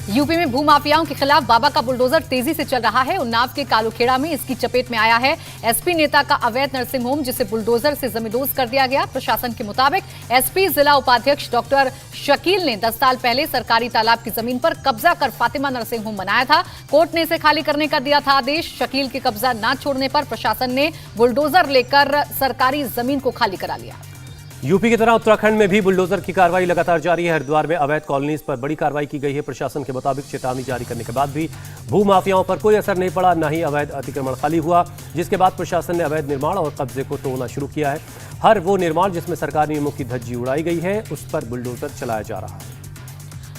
UP में भूमाफियाओं के खिलाफ बाबा का बुलडोजर तेजी से चल रहा है। उन्नाव के कालूखेड़ा में इसकी चपेट में आया है एसपी नेता का अवैध नर्सिंग होम, जिसे बुलडोजर से जमींदोज कर दिया गया। प्रशासन के मुताबिक एसपी जिला उपाध्यक्ष डॉक्टर शकील ने 10 साल पहले सरकारी तालाब की जमीन पर कब्जा कर फातिमा नर्सिंग होम बनाया था। कोर्ट ने इसे खाली करने का दिया था आदेश। शकील के कब्जा न छोड़ने पर प्रशासन ने बुलडोजर लेकर सरकारी जमीन को खाली करा लिया। यूपी की तरह उत्तराखंड में भी बुलडोजर की कार्रवाई लगातार जारी है। हरिद्वार में अवैध कॉलोनीज पर बड़ी कार्रवाई की गई है। प्रशासन के मुताबिक चेतावनी जारी करने के बाद भी भूमाफियाओं पर कोई असर नहीं पड़ा, न ही अवैध अतिक्रमण खाली हुआ, जिसके बाद प्रशासन ने अवैध निर्माण और कब्जे को तोड़ना शुरू किया है। हर वो निर्माण जिसमें सरकारी नियमों की धज्जी उड़ाई गई है, उस पर बुलडोजर चलाया जा रहा है।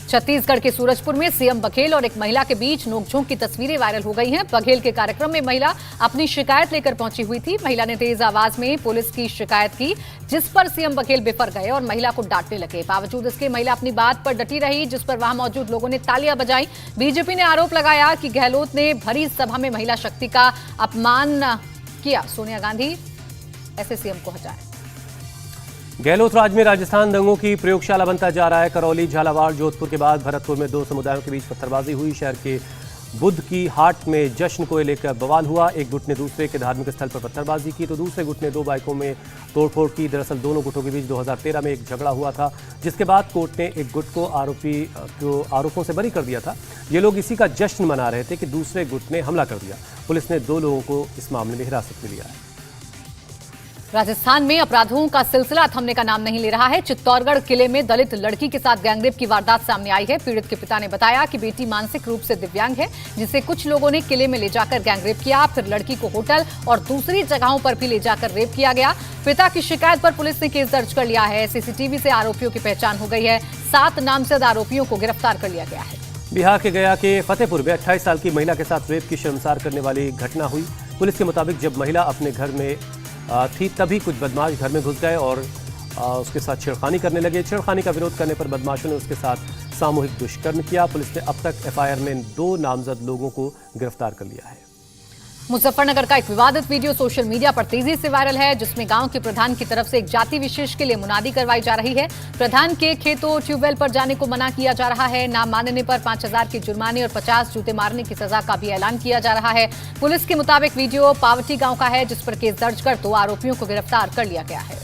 छत्तीसगढ़ के सूरजपुर में सीएम बघेल और एक महिला के बीच नोकझोंक की तस्वीरें वायरल हो गई हैं। बघेल के कार्यक्रम में महिला अपनी शिकायत लेकर पहुंची हुई थी। महिला ने तेज आवाज में पुलिस की शिकायत की, जिस पर सीएम बघेल बिफर गए और महिला को डांटने लगे। बावजूद इसके महिला अपनी बात पर डटी रही, जिस पर वहां मौजूद लोगों ने तालियां बजाई। बीजेपी ने आरोप लगाया कि गहलोत ने भरी सभा में महिला शक्ति का अपमान किया। सोनिया गांधी ऐसे सीएम को हटाए। गहलोत राज में राजस्थान दंगों की प्रयोगशाला बनता जा रहा है। करौली, झालावाड़, जोधपुर के बाद भरतपुर में 2 समुदायों के बीच पत्थरबाजी हुई। शहर के बुद्ध की हाट में जश्न को लेकर बवाल हुआ। एक गुट ने दूसरे के धार्मिक स्थल पर पत्थरबाजी की तो दूसरे गुट ने 2 बाइकों में तोड़फोड़ की। दरअसल दोनों गुटों के बीच 2013 में एक झगड़ा हुआ था, जिसके बाद कोर्ट ने एक गुट को आरोपों से बरी कर दिया था। ये लोग इसी का जश्न मना रहे थे कि दूसरे गुट ने हमला कर दिया। पुलिस ने 2 लोगों को इस मामले में हिरासत में लिया है। राजस्थान में अपराधों का सिलसिला थमने का नाम नहीं ले रहा है। चित्तौड़गढ़ किले में दलित लड़की के साथ गैंगरेप की वारदात सामने आई है। पीड़ित के पिता ने बताया कि बेटी मानसिक रूप से दिव्यांग है, जिसे कुछ लोगों ने किले में ले जाकर गैंगरेप किया। फिर लड़की को होटल और दूसरी जगहों पर भी ले जाकर रेप किया गया। पिता की शिकायत पर पुलिस ने केस दर्ज कर लिया है। सीसीटीवी से आरोपियों की पहचान हो गई है। 7 नामजद आरोपियों को गिरफ्तार कर लिया गया है। बिहार के गया के फतेहपुर में 28 साल की महिला के साथ रेप की शर्मसार करने वाली घटना हुई। पुलिस के मुताबिक जब महिला अपने घर में थी तभी कुछ बदमाश घर में घुस गए और उसके साथ छेड़खानी करने लगे। छेड़खानी का विरोध करने पर बदमाशों ने उसके साथ सामूहिक दुष्कर्म किया। पुलिस ने अब तक एफआईआर में 2 नामजद लोगों को गिरफ्तार कर लिया है। मुजफ्फरनगर का एक विवादित वीडियो सोशल मीडिया पर तेजी से वायरल है, जिसमें गांव के प्रधान की तरफ से एक जाति विशेष के लिए मुनादी करवाई जा रही है। प्रधान के खेतों ट्यूबवेल पर जाने को मना किया जा रहा है। नाम मानने पर 5000 के जुर्माने और 50 जूते मारने की सजा का भी ऐलान किया जा रहा है। पुलिस के मुताबिक वीडियो पावटी गांव का है, जिस पर केस दर्ज कर 2 आरोपियों को गिरफ्तार कर लिया गया है।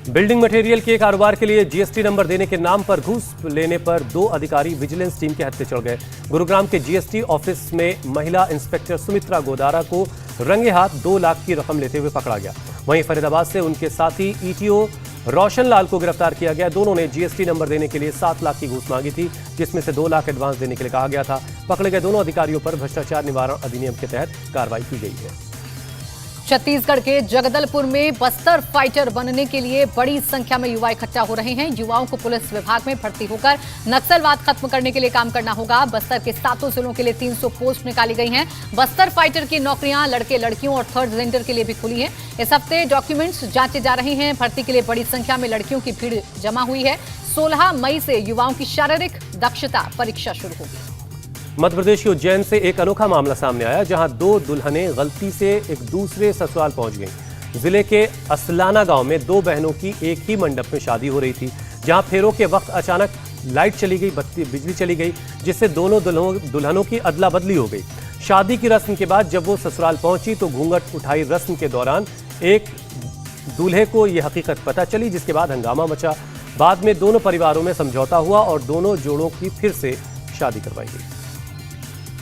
बिल्डिंग मटेरियल के कारोबार के लिए जीएसटी नंबर देने के नाम पर घूस लेने पर 2 अधिकारी विजिलेंस टीम के हत्थे चढ़ गए। गुरुग्राम के जीएसटी ऑफिस में महिला इंस्पेक्टर सुमित्रा गोदारा को रंगे हाथ 2 लाख की रकम लेते हुए पकड़ा गया। वहीं फरीदाबाद से उनके साथी ईटीओ रोशन लाल को गिरफ्तार किया गया। दोनों ने जीएसटी नंबर देने के लिए 7 लाख की घूस मांगी थी, जिसमें से 2 लाख एडवांस देने के लिए कहा गया था। पकड़े गए दोनों अधिकारियों पर भ्रष्टाचार निवारण अधिनियम के तहत कार्रवाई की गई है। छत्तीसगढ़ के जगदलपुर में बस्तर फाइटर बनने के लिए बड़ी संख्या में युवा इकट्ठा हो रहे हैं। युवाओं को पुलिस विभाग में भर्ती होकर नक्सलवाद खत्म करने के लिए काम करना होगा। बस्तर के 7 जिलों के लिए 300 पोस्ट निकाली गई हैं। बस्तर फाइटर की नौकरियां लड़के लड़कियों और थर्ड जेंडर के लिए भी खुली हैं। इस हफ्ते डॉक्यूमेंट्स जांचे जा रहे हैं। भर्ती के लिए बड़ी संख्या में लड़कियों की भीड़ जमा हुई है। 16 मई से युवाओं की शारीरिक दक्षता परीक्षा शुरू होगी। मध्य प्रदेश के उज्जैन से एक अनोखा मामला सामने आया, जहां 2 दुल्हनें गलती से एक दूसरे ससुराल पहुंच गईं। जिले के असलाना गांव में 2 बहनों की एक ही मंडप में शादी हो रही थी, जहां फेरों के वक्त अचानक लाइट चली गई, बिजली चली गई, जिससे दोनों दुल्हनों की अदला बदली हो गई। शादी की रस्म के बाद जब वो ससुराल पहुंची तो घूंघट उठाई रस्म के दौरान एक दूल्हे को यह हकीकत पता चली, जिसके बाद हंगामा मचा। बाद में दोनों परिवारों में समझौता हुआ और दोनों जोड़ों की फिर से शादी करवाई गई।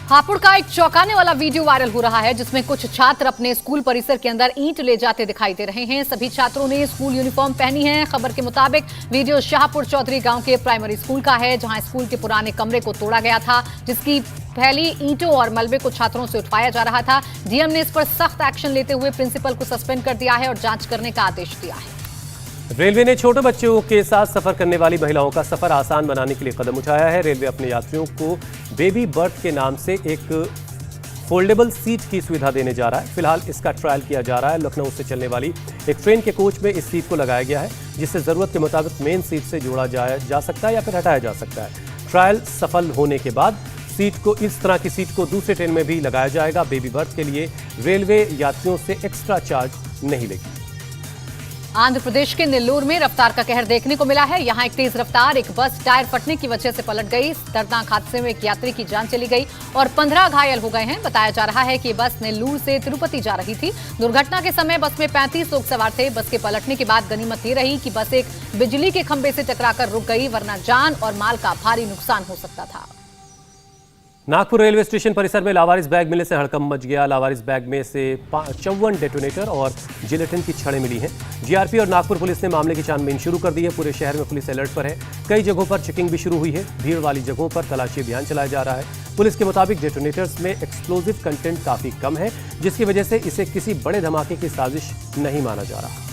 हापुड़ का एक चौंकाने वाला वीडियो वायरल हो रहा है, जिसमें कुछ छात्र अपने स्कूल परिसर के अंदर ईंट ले जाते दिखाई दे रहे हैं। सभी छात्रों ने स्कूल यूनिफॉर्म पहनी है। खबर के मुताबिक वीडियो शाहपुर चौधरी गांव के प्राइमरी स्कूल का है, जहां स्कूल के पुराने कमरे को तोड़ा गया था, जिसकी फैली ईंटों और मलबे को छात्रों से उठवाया जा रहा था। डीएम ने इस पर सख्त एक्शन लेते हुए प्रिंसिपल को सस्पेंड कर दिया है और जांच करने का आदेश दिया है। रेलवे ने छोटे बच्चों के साथ सफर करने वाली महिलाओं का सफर आसान बनाने के लिए कदम उठाया है। रेलवे अपने यात्रियों को बेबी बर्थ के नाम से एक फोल्डेबल सीट की सुविधा देने जा रहा है। फिलहाल इसका ट्रायल किया जा रहा है। लखनऊ से चलने वाली एक ट्रेन के कोच में इस सीट को लगाया गया है, जिससे जरूरत के मुताबिक मेन सीट से जोड़ा जा सकता है या फिर हटाया जा सकता है। ट्रायल सफल होने के बाद इस तरह की सीट को दूसरे ट्रेन में भी लगाया जाएगा। बेबी बर्थ के लिए रेलवे यात्रियों से एक्स्ट्रा चार्ज नहीं लेगी। आंध्र प्रदेश के नेल्लोर में रफ्तार का कहर देखने को मिला है। यहां एक तेज रफ्तार एक बस टायर फटने की वजह से पलट गई। दर्दनाक हादसे में एक यात्री की जान चली गई और 15 घायल हो गए हैं। बताया जा रहा है कि बस नेल्लोर से तिरुपति जा रही थी। दुर्घटना के समय बस में 35 लोग सवार थे। बस के पलटने के बाद गनीमत ये रही कि बस एक बिजली के खंभे से टकराकर रुक गई, वरना जान और माल का भारी नुकसान हो सकता था। नागपुर रेलवे स्टेशन परिसर में लावारिस बैग मिलने से हड़कंप मच गया। लावारिस बैग में से 54 डेटोनेटर और जिलेटिन की छड़ें मिली हैं। जीआरपी और नागपुर पुलिस ने मामले की छानबीन शुरू कर दी है। पूरे शहर में पुलिस अलर्ट पर है। कई जगहों पर चेकिंग भी शुरू हुई है। भीड़ वाली जगहों पर तलाशी अभियान चलाया जा रहा है। पुलिस के मुताबिक डेटोनेटर्स में एक्सप्लोजिव कंटेंट काफी कम है, जिसकी वजह से इसे किसी बड़े धमाके की साजिश नहीं माना जा रहा।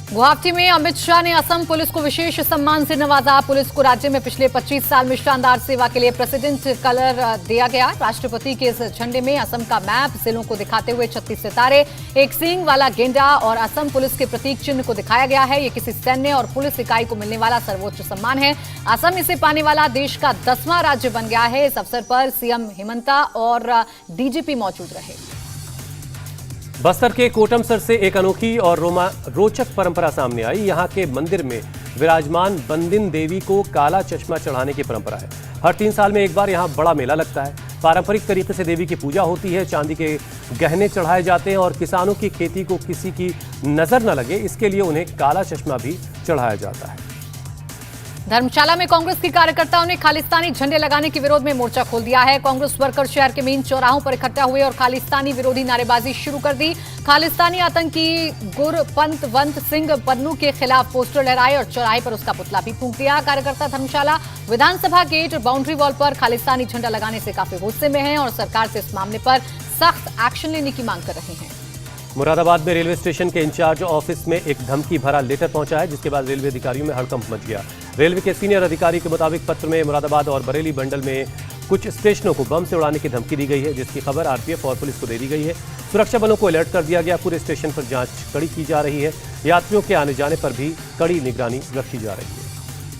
गुवाहाटी में अमित शाह ने असम पुलिस को विशेष सम्मान से नवाजा। पुलिस को राज्य में पिछले 25 साल में शानदार सेवा के लिए प्रेसिडेंट कलर दिया गया। राष्ट्रपति के इस झंडे में असम का मैप, जिलों को दिखाते हुए 36 सितारे, एक सींग वाला गेंडा और असम पुलिस के प्रतीक चिन्ह को दिखाया गया है। ये किसी सैन्य और पुलिस इकाई को मिलने वाला सर्वोच्च सम्मान है। असम इसे पाने वाला देश का 10वां राज्य बन गया है। इस अवसर पर सीएम हिमंता और डीजीपी मौजूद रहे। बस्तर के कोटमसर से एक अनोखी और रोचक परंपरा सामने आई। यहाँ के मंदिर में विराजमान बंदिन देवी को काला चश्मा चढ़ाने की परंपरा है। हर 3 साल में एक बार यहाँ बड़ा मेला लगता है। पारंपरिक तरीके से देवी की पूजा होती है। चांदी के गहने चढ़ाए जाते हैं और किसानों की खेती को किसी की नजर न लगे, इसके लिए उन्हें काला चश्मा भी चढ़ाया जाता है। धर्मशाला में कांग्रेस के कार्यकर्ताओं ने खालिस्तानी झंडे लगाने के विरोध में मोर्चा खोल दिया है। कांग्रेस वर्कर शहर के मेन चौराहों पर इकट्ठा हुए और खालिस्तानी विरोधी नारेबाजी शुरू कर दी। खालिस्तानी आतंकी गुरपंतवंत सिंह पन्नू के खिलाफ पोस्टर लहराए और चौराहे पर उसका पुतला भी फूंक दिया। कार्यकर्ता धर्मशाला विधानसभा गेट और बाउंड्री वॉल पर खालिस्तानी झंडा लगाने से काफी गुस्से में हैं और सरकार से इस मामले पर सख्त एक्शन लेने की मांग कर रहे हैं। मुरादाबाद में रेलवे स्टेशन के इंचार्ज ऑफिस में एक धमकी भरा लेटर पहुंचा है, जिसके बाद रेलवे अधिकारियों में हड़कंप मच गया। रेलवे के सीनियर अधिकारी के मुताबिक पत्र में मुरादाबाद और बरेली मंडल में कुछ स्टेशनों को बम से उड़ाने की धमकी दी गई है, जिसकी खबर आरपीएफ और पुलिस को दे दी गई है। सुरक्षा बलों को अलर्ट कर दिया गया। पूरे स्टेशन पर जांच कड़ी की जा रही है। यात्रियों के आने जाने पर भी कड़ी निगरानी रखी जा रही है।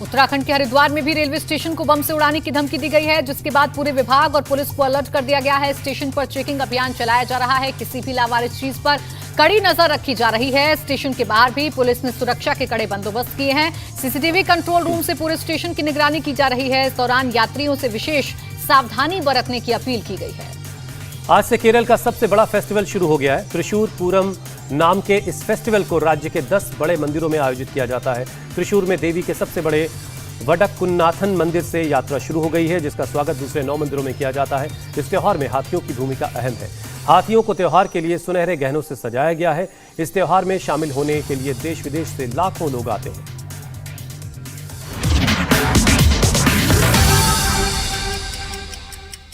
उत्तराखंड के हरिद्वार में भी रेलवे स्टेशन को बम से उड़ाने की धमकी दी गई है, जिसके बाद पूरे विभाग और पुलिस को अलर्ट कर दिया गया है। स्टेशन पर चेकिंग अभियान चलाया जा रहा है। किसी भी लावारिस चीज पर कड़ी नजर रखी जा रही है। स्टेशन के बाहर भी पुलिस ने सुरक्षा के कड़े बंदोबस्त किए हैं। सीसीटीवी कंट्रोल रूम से पूरे स्टेशन की निगरानी की जा रही है। इस दौरान यात्रियों से विशेष सावधानी बरतने की अपील की गई है। आज से केरल का सबसे बड़ा फेस्टिवल शुरू हो गया है। त्रिशूर पूरम नाम के इस फेस्टिवल को राज्य के 10 बड़े मंदिरों में आयोजित किया जाता है। त्रिशूर में देवी के सबसे बड़े वडक्कुन्नाथन मंदिर से यात्रा शुरू हो गई है, जिसका स्वागत दूसरे 9 मंदिरों में किया जाता है। इस त्योहार में हाथियों की भूमिका अहम है। हाथियों को त्योहार के लिए सुनहरे गहनों से सजाया गया है। इस त्योहार में शामिल होने के लिए देश विदेश से लाखों लोग आते हैं।